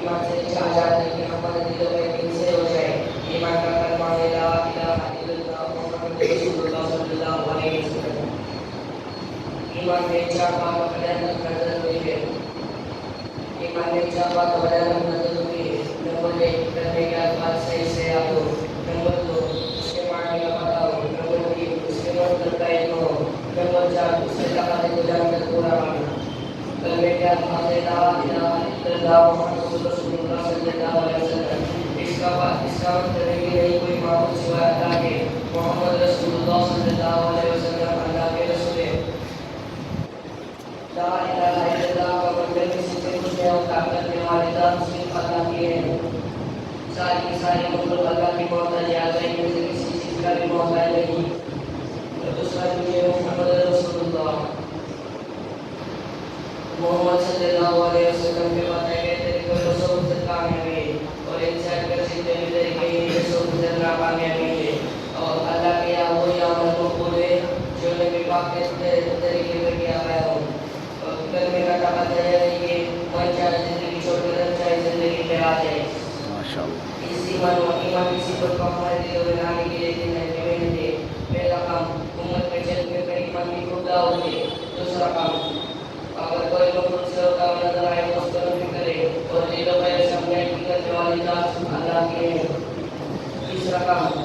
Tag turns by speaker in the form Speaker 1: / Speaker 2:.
Speaker 1: ईमान से आजाद है कि हमारे दिलों में दिल से हो जाए। ईमान का कलमा है ला इलाहा इल्लल्लाह मुहम्मद रसूलुल्लाह सल्लल्लाहु अलैहि वसल्लम। ईमान में चाहता कल्याण नजर हुई है। ईमान में चाहता कल्याण नजर हुई है। नंबर 1 करने के बाद सही से आप हो। नंबर 2 उसके मारने का पता हो। नंबर 3 उसके मतलब का एक हो। नंबर 4 उसके तकाजे को जानकर पूरा मानना। कलमे के अल्फाज़ ला इलाहा इल्लल्लाह मुहम्मद रसूलुल्लाह सल्लल्लाहु अलैहि वसल्लम। इसका मतलब है कि नहीं कोई माबूद सिवाय अल्लाह के। मोहम्मद रसूलुल्लाह सल्लल्लाहु अलैहि वसल्लम अल्लाह के रसूल हैं। ला इलाहा इल्लल्लाह का मतलब किसी से कुछ नहीं होता करने वाले दान सिर्फ अल्लाह के हैं। सारी की सारी मखलूक अल्लाह की मोहताज है। अल्लाह में से किसी चीज़ का भी मोहताज नहीं। और दूसरा जो है मोहम्मद रसूलुल्लाह मोहम्मद सल्लल्लाहु अलैहि वसल्लम के बताए गए तरीके को सबसे कामयाबी है और इनसे हटकर सीधे तरीके ये सबसे नाकामयाबी है। और अल्लाह के यहाँ वही अमल मकबूल है जो नबी पाक के तरीके पे किया गया हो। और कलमे का तकाज़ा है कि मन चाहे जिंदगी छोड़कर चाहे जिंदगी पे आ जाए। माशाअल्लाह। इस ईमान की सिफत को हमारे दिलों में लाने के लिए दिन है मेहनत है। पहला काम उम्मत में चलने पर ईमान की खूब दावत है। दूसरा काम अगर कोई मखलूक से होता हुआ नजर आए तो उसको नफी करे और दिलों में समझाए कि करने वाली जात अल्लाह की है। तीसरा काम